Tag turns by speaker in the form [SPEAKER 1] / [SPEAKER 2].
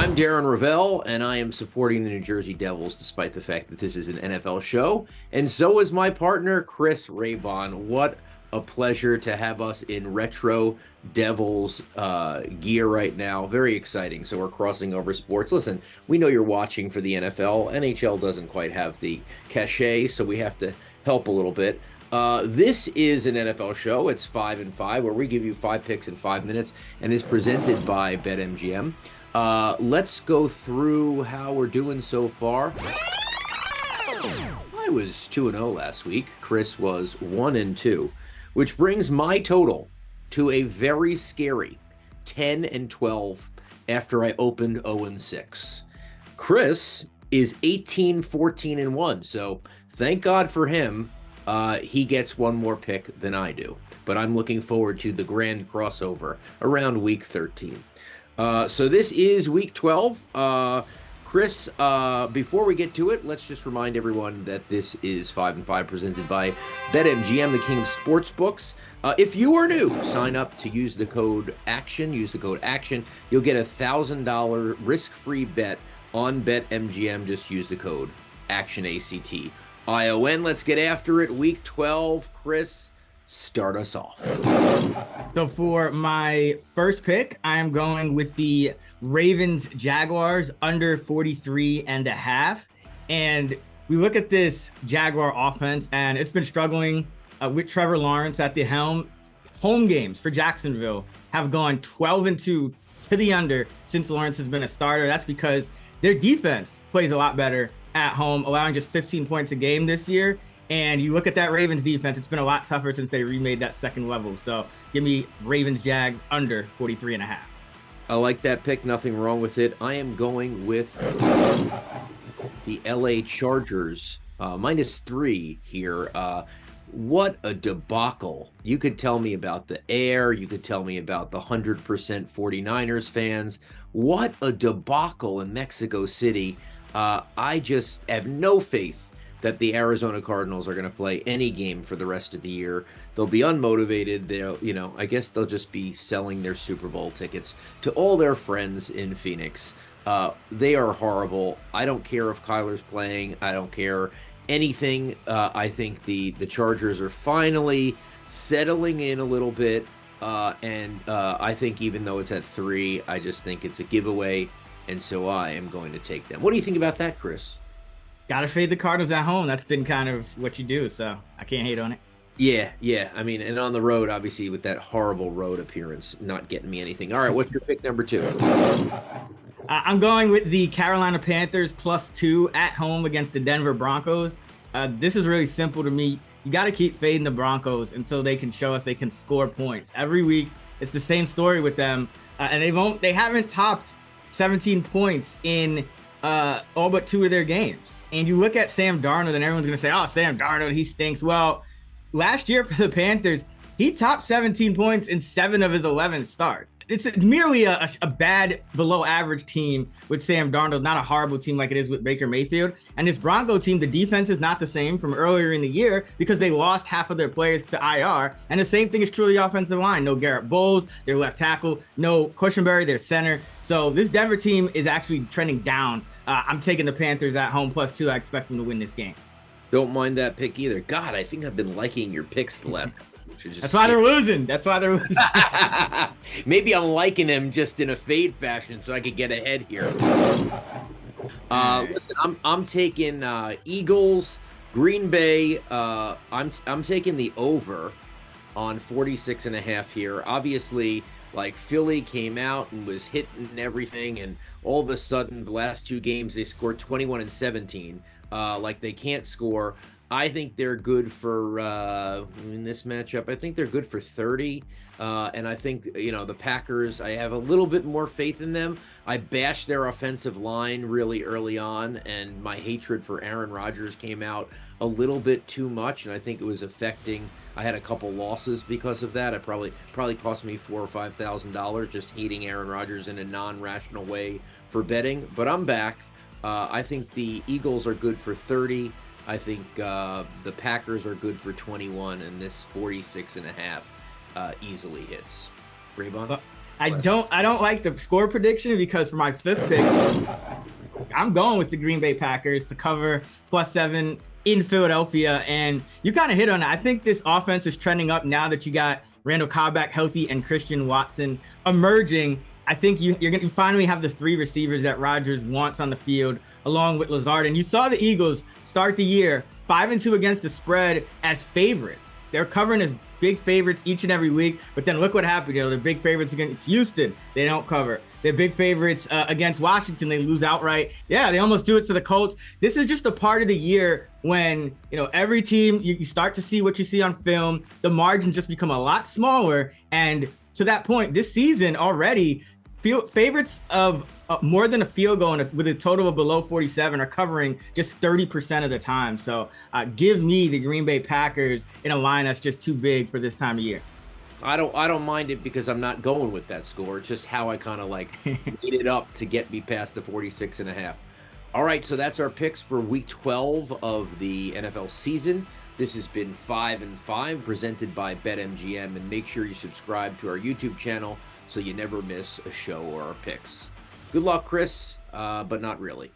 [SPEAKER 1] I'm Darren Rovell, and I am supporting the New Jersey Devils despite the fact that this is an NFL show. And so is my partner, Chris Raybon. What a pleasure to have us in retro Devils gear right now. Very exciting. So we're crossing over sports. Listen, we know you're watching for the NFL. NHL doesn't quite have the cachet, so we have to help a little bit. This is an NFL show. It's 5 and 5, where we give you 5 picks in 5 minutes, and is presented by BetMGM. Let's go through how we're doing so far. I was 2-0 last week. Chris was 1-2, which brings my total to a very scary 10-12 after I opened 0-6. Chris is 18-14-1, so thank God for him. He gets one more pick than I do, but I'm looking forward to the grand crossover around week 13. So this is week 12. Chris, before we get to it, let's just remind everyone that this is 5 and 5 presented by BetMGM, the king of sportsbooks. If you are new, sign up to use the code ACTION. Use the code ACTION. You'll get a $1,000 risk-free bet on BetMGM. Just use the code ACTION, ACTION. Let's get after it. Week 12. Chris, start us off.
[SPEAKER 2] So for my first pick, I am going with the Ravens Jaguars under 43.5. And we look at this Jaguar offense, and it's been struggling with Trevor Lawrence at the helm. Home games for Jacksonville have gone 12-2 to the under since Lawrence has been a starter. That's because their defense plays a lot better at home, allowing just 15 points a game this year. And you look at that Ravens defense, it's been a lot tougher since they remade that second level. So give me Ravens Jags under 43.5.
[SPEAKER 1] I like that pick. Nothing wrong with it. I am going with the LA Chargers, -3 here. What a debacle. You could tell me about the air. You could tell me about the 100% 49ers fans. What a debacle in Mexico City. I just have no faith that the Arizona Cardinals are going to play any game for the rest of the year. They'll be unmotivated. I guess they'll just be selling their Super Bowl tickets to all their friends in Phoenix. They are horrible. I don't care if Kyler's playing. I don't care anything. I think the Chargers are finally settling in a little bit. And I think even though it's at 3, I just think it's a giveaway. And so I am going to take them. What do you think about that, Chris?
[SPEAKER 2] Gotta fade the Cardinals at home. That's been kind of what you do, so I can't hate on it.
[SPEAKER 1] Yeah. I mean, and on the road, obviously, with that horrible road appearance, not getting me anything. All right, what's your pick number 2?
[SPEAKER 2] I'm going with the Carolina Panthers +2 at home against the Denver Broncos. This is really simple to me. You got to keep fading the Broncos until they can show if they can score points. Every week, it's the same story with them, and they haven't topped 17 points in all but 2 of their games. And you look at Sam Darnold, and everyone's going to say, oh, Sam Darnold, he stinks. Well, last year for the Panthers, he topped 17 points in 7 of his 11 starts. It's merely a bad, below-average team with Sam Darnold, not a horrible team like it is with Baker Mayfield. And this Bronco team, the defense is not the same from earlier in the year because they lost half of their players to IR. And the same thing is true of the offensive line. No Garrett Bowles, their left tackle. No Cushenberry, their center. So this Denver team is actually trending down. I'm taking the Panthers at home +2. I expect them to win this game.
[SPEAKER 1] Don't mind that pick either. God, I think I've been liking your picks the last couple of weeks.
[SPEAKER 2] That's why they're losing.
[SPEAKER 1] Maybe I'm liking them just in a fade fashion so I could get ahead here. Listen, I'm taking Eagles, Green Bay. I'm taking the over on 46.5 here. Obviously, like Philly came out and was hitting everything, and all of a sudden, the last 2 games, they scored 21 and 17. Like they can't score. I think they're good for, in this matchup, I think they're good for 30. And I think, the Packers, I have a little bit more faith in them. I bashed their offensive line really early on, and my hatred for Aaron Rodgers came out a little bit too much, and I think it was affecting. I had a couple losses because of that. It probably cost me $4,000 or $5,000 just hating Aaron Rodgers in a non-rational way for betting. But I'm back. I think the Eagles are good for 30. I think the Packers are good for 21, and this 46.5 easily hits. Raybon?
[SPEAKER 2] I don't like the score prediction because for my fifth pick, I'm going with the Green Bay Packers to cover +7 in Philadelphia. And you kind of hit on it. I think this offense is trending up now that you got Randall Cobb back healthy and Christian Watson emerging. I think you're going to finally have the 3 receivers that Rodgers wants on the field, along with Lazard. And you saw the Eagles start the year 5-2 against the spread as favorites. They're covering as big favorites each and every week, but then look what happened. They're big favorites against Houston. They don't cover. They're big favorites against Washington. They lose outright. Yeah, they almost do it to the Colts. This is just a part of the year when, every team, you start to see what you see on film. The margins just become a lot smaller. And to that point, this season already, favorites of more than a field goal with a total of below 47 are covering just 30% of the time. So give me the Green Bay Packers in a line that's just too big for this time of year.
[SPEAKER 1] I don't mind it because I'm not going with that score. It's just how I kind of eat it up to get me past the 46.5. All right, so that's our picks for Week 12 of the NFL season. This has been 5 and 5 presented by BetMGM, and make sure you subscribe to our YouTube channel so you never miss a show or our picks. Good luck, Chris, but not really.